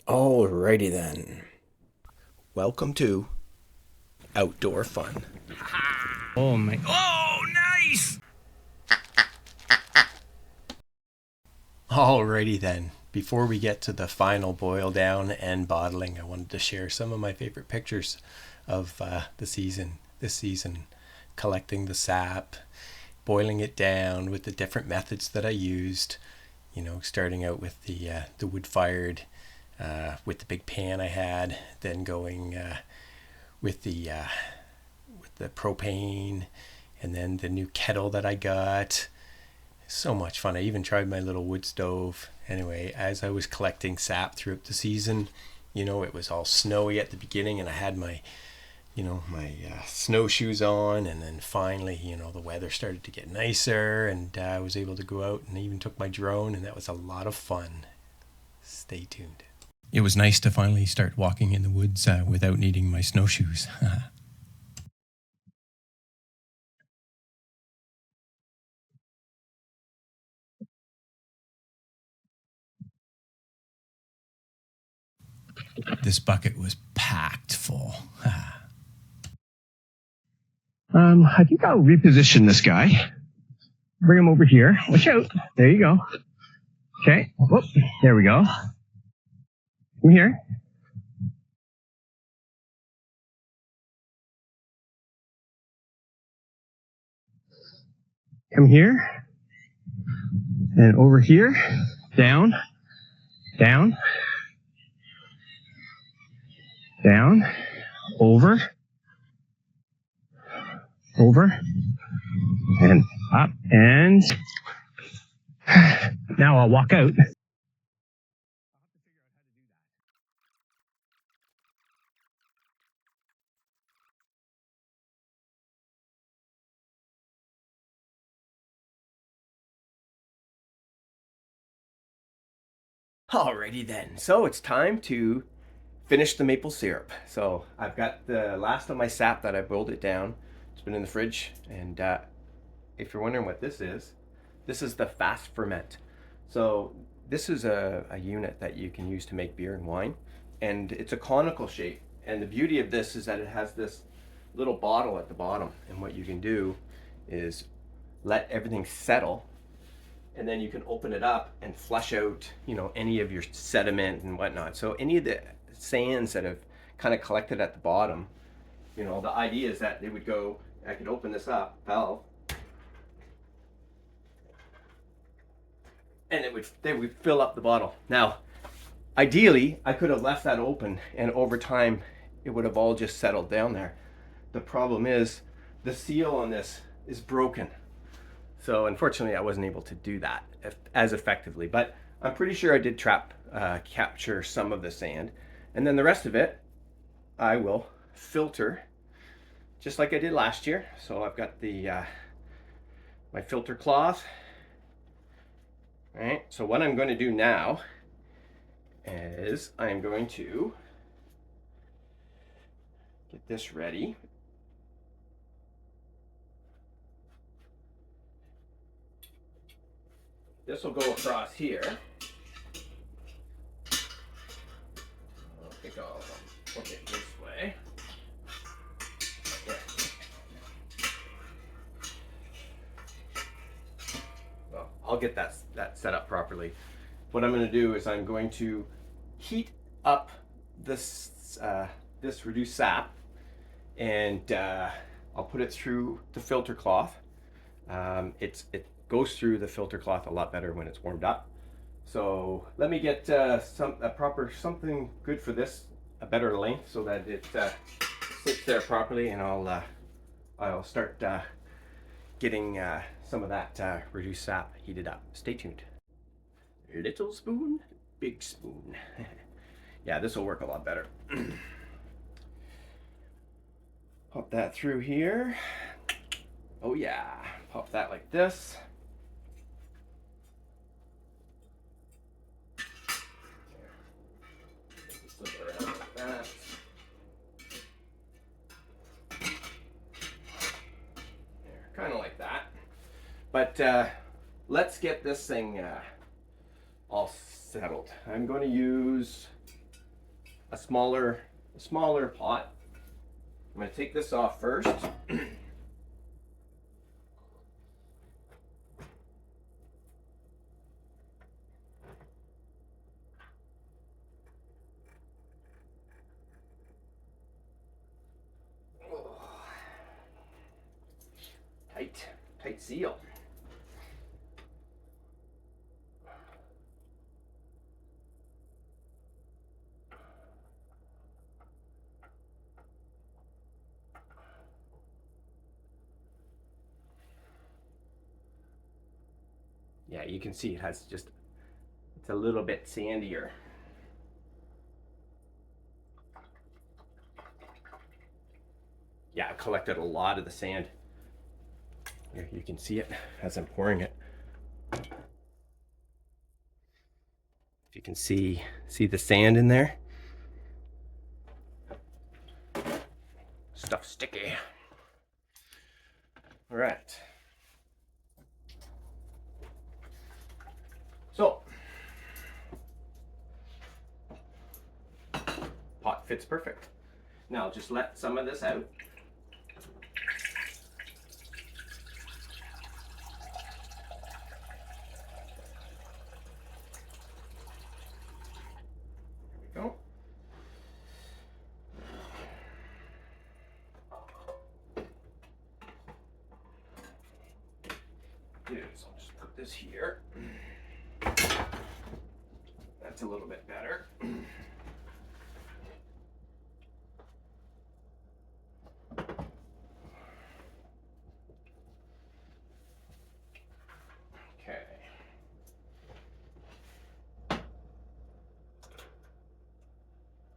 Alrighty then. Welcome to Outdoor Fun. Oh my. Oh, nice! Alrighty then. Before we get to the final boil down and bottling, I wanted to share some of my favorite pictures of the season. This season, collecting the sap, boiling it down with the different methods that I used. You know, starting out with the wood fired, with the big pan I had, then going with the propane, and then the new kettle that I got. So much fun. I even tried my little wood stove. Anyway, as I was collecting sap throughout the season, you know, it was all snowy at the beginning, and I had my snowshoes on, and then finally, you know, the weather started to get nicer, and I was able to go out and even took my drone, and that was a lot of fun. Stay tuned. It was nice to finally start walking in the woods without needing my snowshoes. This bucket was packed full. I think I'll reposition this guy. Bring him over here. Watch out. There you go. Okay. Whoop. There we go. Come here. Come here. And over here. Down. Down. Down. Over. Over. And up. And now I'll walk out. Alrighty then. So it's time to finish the maple syrup. So I've got the last of my sap that I boiled it down. It's been in the fridge, and if you're wondering what this is the fast ferment. So this is a unit that you can use to make beer and wine, and it's a conical shape. And the beauty of this is that it has this little bottle at the bottom, and what you can do is let everything settle, and then you can open it up and flush out, you know, any of your sediment and whatnot. So any of the sands that have kind of collected at the bottom, you know, the idea is that they would go, I could open this up, valve, and they would fill up the bottle. Now, ideally, I could have left that open, and over time, it would have all just settled down there. The problem is, the seal on this is broken. So unfortunately, I wasn't able to do that as effectively, but I'm pretty sure I did capture some of the sand. And then the rest of it, I will filter, just like I did last year. So I've got my filter cloth. All right, so what I'm going to do now is I'm going to get this ready. This will go across here. I think I'll put it this way. Yeah. Well, I'll get that set up properly. What I'm going to do is I'm going to heat up this reduced sap, and I'll put it through the filter cloth. It goes through the filter cloth a lot better when it's warmed up. So let me get something good for this, a better length, so that it sits there properly, and I'll start getting some of that reduced sap heated up. Stay tuned. Little spoon, big spoon. Yeah, this will work a lot better. Pop that through here. Oh yeah, pop that like this. Flip it around like that. There, kind of like that. But let's get this thing all settled. I'm going to use a smaller pot. I'm going to take this off first. Tight seal. Yeah, you can see it has just, it's a little bit sandier. Yeah, I collected a lot of the sand. Here, you can see it as I'm pouring it. If you can see the sand in there. Stuff sticky. All right. So, pot fits perfect. Now I'll just let some of this out. There we go. So I'll just put this here. That's a little bit better. Okay. All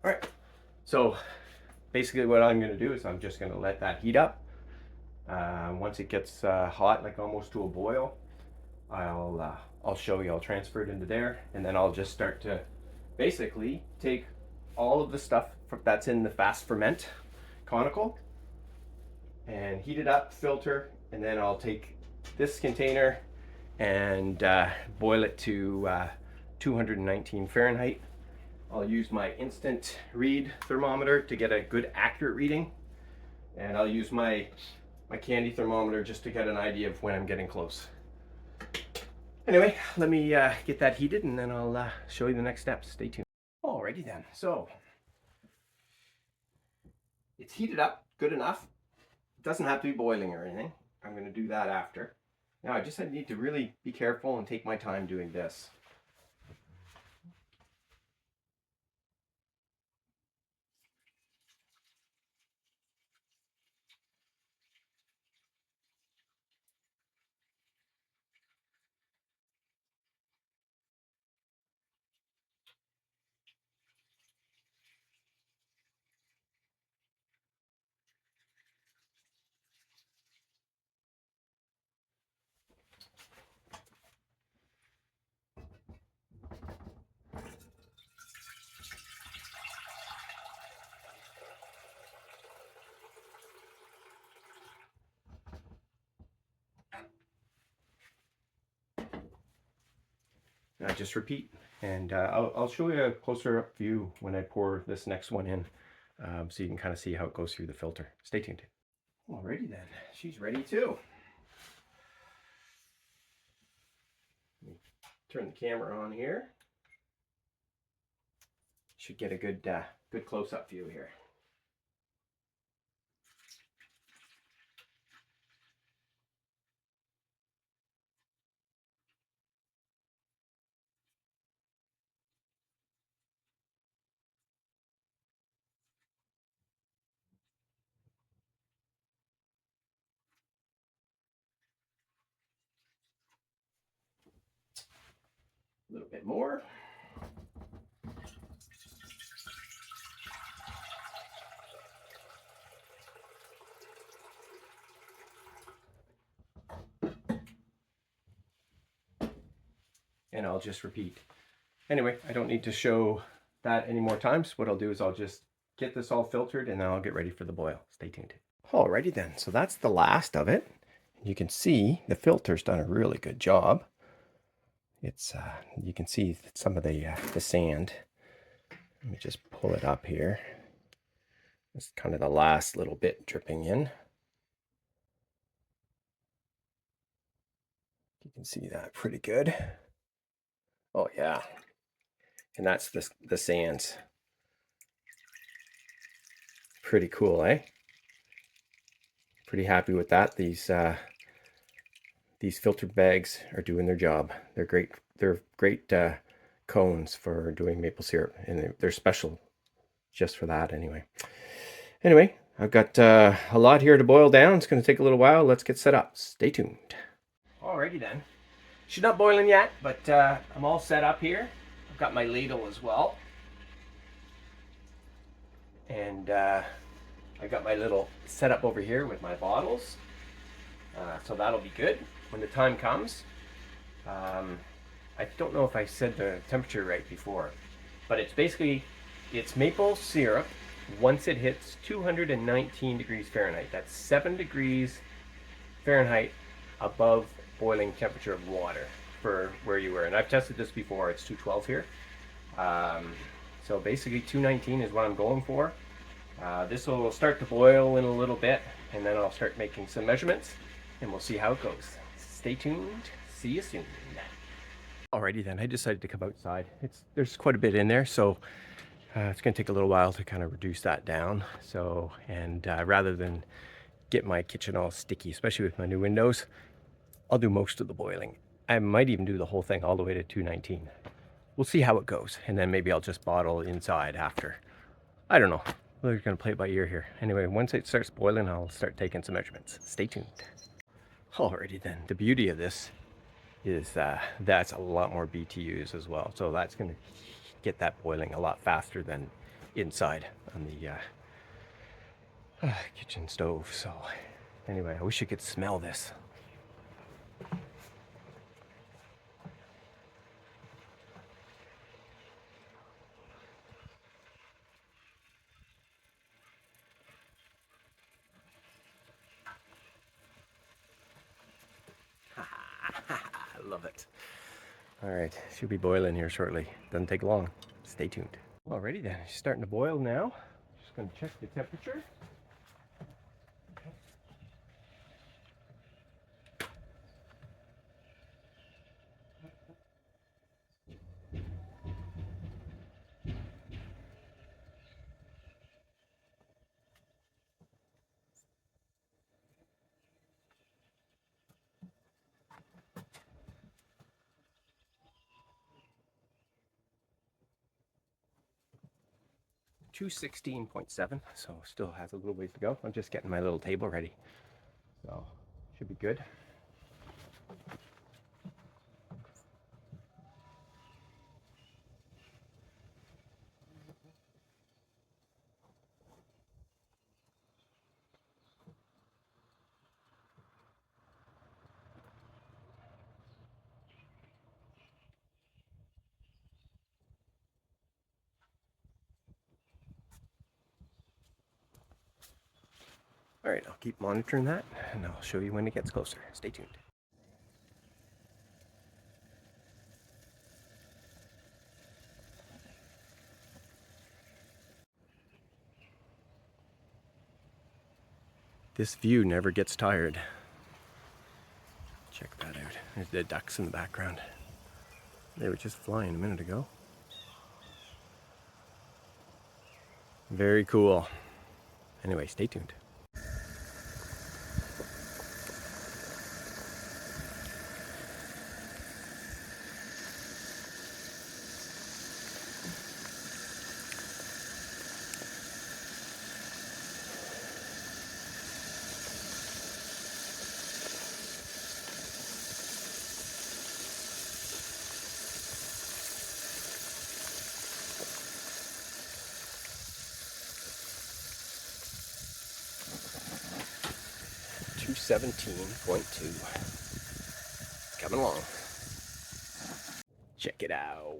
right. So basically what I'm going to do is I'm just going to let that heat up. Once it gets hot, like almost to a boil, I'll show you. I'll transfer it into there, and then I'll just start to basically take all of the stuff that's in the fast ferment conical and heat it up, filter, and then I'll take this container and boil it to 219 Fahrenheit. I'll use my instant read thermometer to get a good accurate reading, and I'll use my candy thermometer just to get an idea of when I'm getting close. Anyway, let me get that heated, and then I'll show you the next steps. Stay tuned. Alrighty then, so it's heated up good enough. It doesn't have to be boiling or anything. I'm going to do that after. Now I need to really be careful and take my time doing this. I just repeat, and I'll show you a closer up view when I pour this next one in, so you can kind of see how it goes through the filter. Stay tuned. Alrighty then, she's ready too. Let me turn the camera on here. Should get a good close-up view here. A little bit more. And I'll just repeat. Anyway, I don't need to show that any more times. What I'll do is I'll just get this all filtered, and then I'll get ready for the boil. Stay tuned. Alrighty then, so that's the last of it. You can see the filter's done a really good job. It's you can see some of the sand Let me just pull it up here. It's kind of the last little bit dripping in. You can see that pretty good. Oh yeah. And that's the sands. Pretty cool, eh? Pretty happy with that. These filtered bags are doing their job. They're great. They're great cones for doing maple syrup, and they're special just for that anyway. Anyway, I've got a lot here to boil down. It's going to take a little while. Let's get set up. Stay tuned. Alrighty then. She's not boiling yet, but I'm all set up here. I've got my ladle as well. And I got my little setup over here with my bottles. So that'll be good when the time comes. I don't know if I said the temperature right before, but it's maple syrup once it hits 219 degrees Fahrenheit. That's 7 degrees Fahrenheit above boiling temperature of water for where you were. And I've tested this before. It's 212 here. So basically 219 is what I'm going for. This will start to boil in a little bit, and then I'll start making some measurements, and we'll see how it goes. Stay tuned. See you soon. Alrighty then, I decided to come outside. There's quite a bit in there, so it's going to take a little while to kind of reduce that down. So, and rather than get my kitchen all sticky, especially with my new windows, I'll do most of the boiling. I might even do the whole thing all the way to 219. We'll see how it goes, and then maybe I'll just bottle inside after. I don't know. We're going to play it by ear here. Anyway, once it starts boiling, I'll start taking some measurements. Stay tuned. Alrighty then. The beauty of this is that's a lot more BTUs as well. So that's going to get that boiling a lot faster than inside on the kitchen stove. So anyway, I wish you could smell this. I love it. All right, should be boiling here shortly. Doesn't take long. Stay tuned. Alrighty then, it's starting to boil now. Just gonna check the temperature. 216.7, so still has a little ways to go. I'm just getting my little table ready, so should be good. All right, I'll keep monitoring that, and I'll show you when it gets closer. Stay tuned. This view never gets tired. Check that out. There's the ducks in the background. They were just flying a minute ago. Very cool. Anyway, stay tuned. Two 17.2. Coming along. Check it out.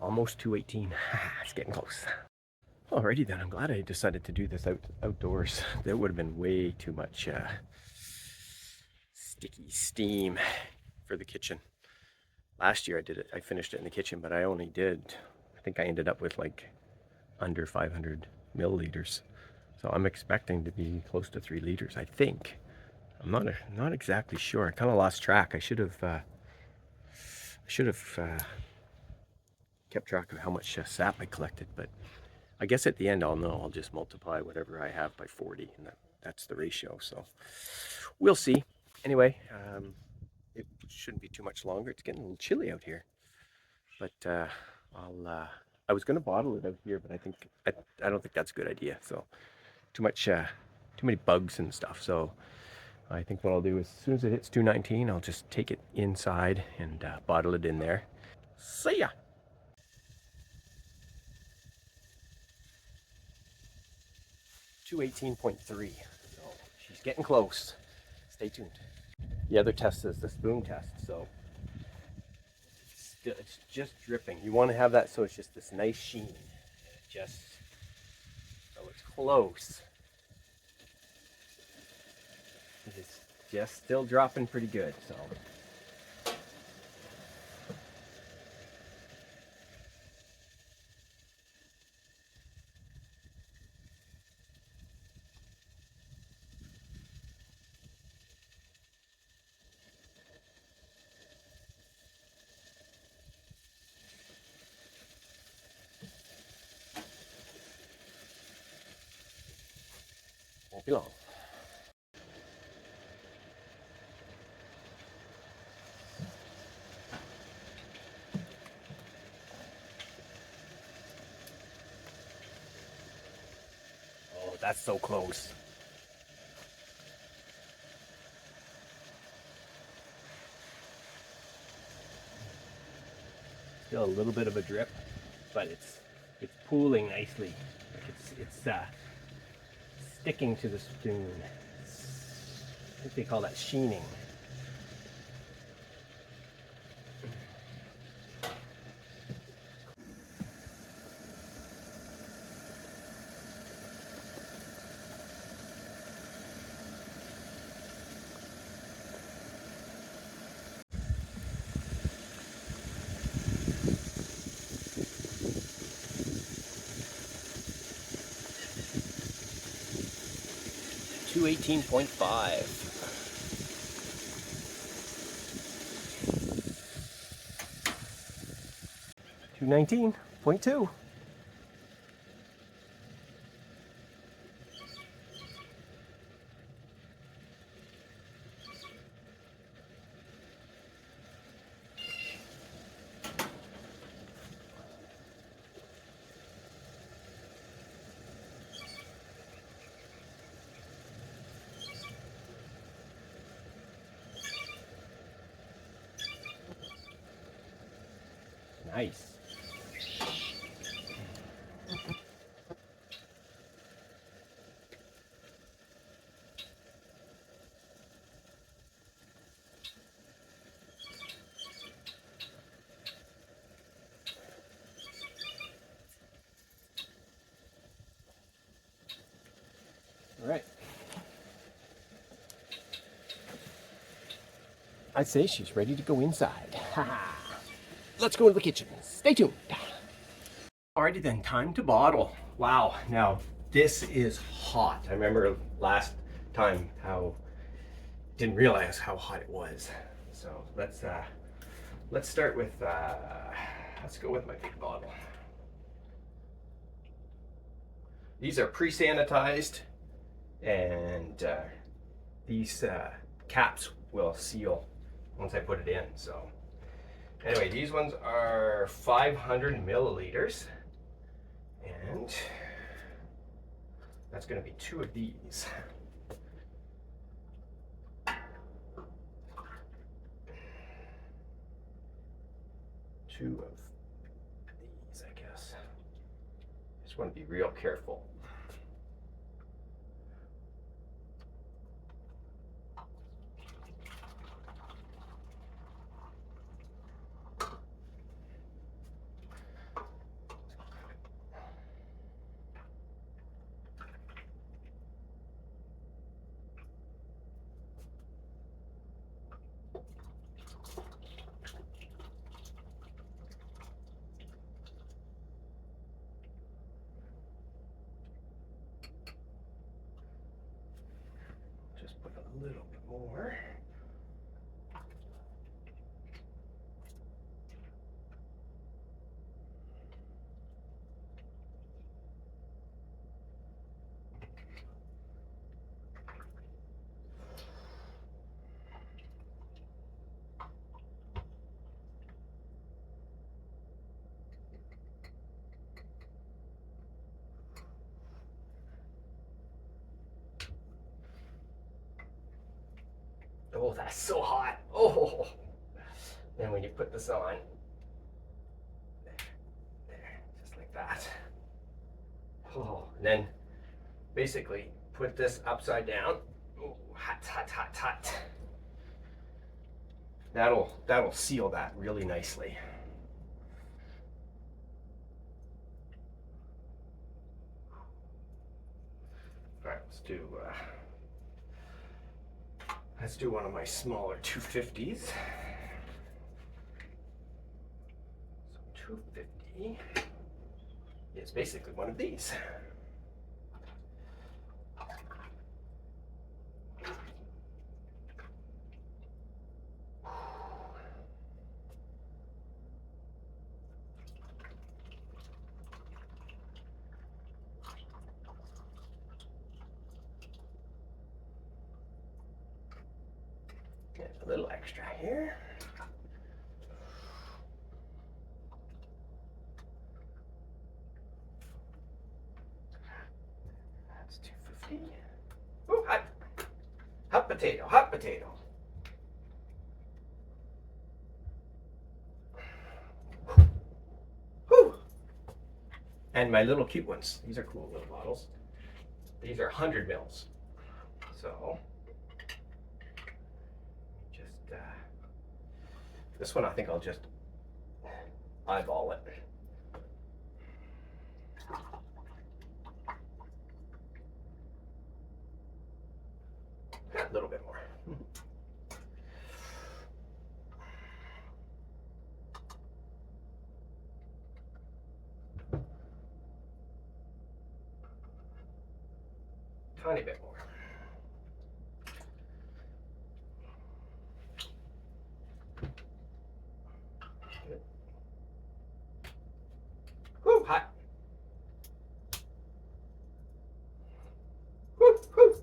almost 218. It's getting close. Alrighty then, I'm glad I decided to do this outdoors. There would have been way too much sticky steam for the kitchen. Last year I finished it in the kitchen, but I think I ended up with like under 500 milliliters. So I'm expecting to be close to 3 liters, I think. I'm not exactly sure. I kind of lost track. I should have kept track of how much sap I collected, but I guess at the end I'll know. I'll just multiply whatever I have by 40, and that's the ratio. So we'll see. Anyway, it shouldn't be too much longer. It's getting a little chilly out here, but I was going to bottle it out here, but I don't think that's a good idea. So too many bugs and stuff. So I think what I'll do is as soon as it hits 219, I'll just take it inside and bottle it in there. See ya. 218.3. So she's getting close. Stay tuned. The other test is the spoon test. So it's just dripping. You want to have that so it's just this nice sheen. Just so it's close. It's just still dropping pretty good. So. Won't be long. Oh, that's so close. Still a little bit of a drip, but it's pooling nicely. It's sticking to the spoon. I think they call that sheening. Two 18.5. Two 19.2. Nice. All right. I'd say she's ready to go inside. Let's go to the kitchen. Stay tuned. Alrighty then, time to bottle. Wow, now this is hot. I remember last time how didn't realize how hot it was. So let's start with let's go with my big bottle. These are pre-sanitized, and these caps will seal once I put it in. So anyway, these ones are 500 milliliters, and that's going to be 2 of these. Two of these, I guess. Just want to be real careful. little bit more. Oh, that's so hot. Oh, then when you put this on, there, just like that. Oh, and then basically put this upside down. Oh, hot, hot, hot, hot. That'll seal that really nicely. All right, let's do one of my smaller 250s. So 250 is basically one of these. Get a little extra here. That's 250. Oh, hot. Hot potato, hot potato. Whew. And my little cute ones. These are cool little bottles. These are 100 mils. So, just, this one I think I'll just eyeball it. A little bit more. Tiny bit more. Good. Whew, hot. Whew, whew.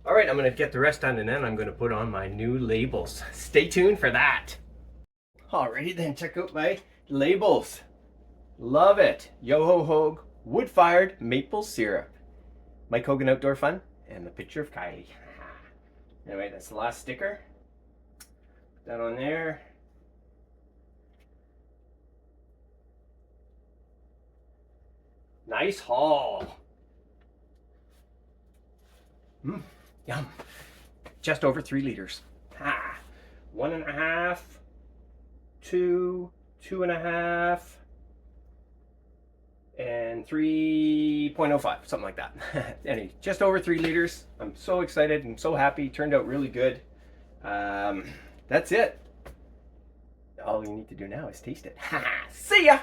All right, I'm gonna get the rest done and then I'm gonna put on my new labels. Stay tuned for that. Alrighty then, check out my labels. Love it. Yoho Hogue wood-fired maple syrup. Mike Hogan Outdoor Fun and the picture of Kylie. Anyway, that's the last sticker. Put that on there. Nice haul. Yum. Just over 3 liters. 1.5, 2, 2.5, and 3.05, something like that. Anyway, just over 3 liters. I'm so excited and so happy. Turned out really good. That's it. All you need to do now is taste it. See ya!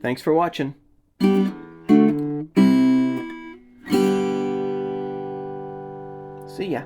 Thanks for watching. See ya.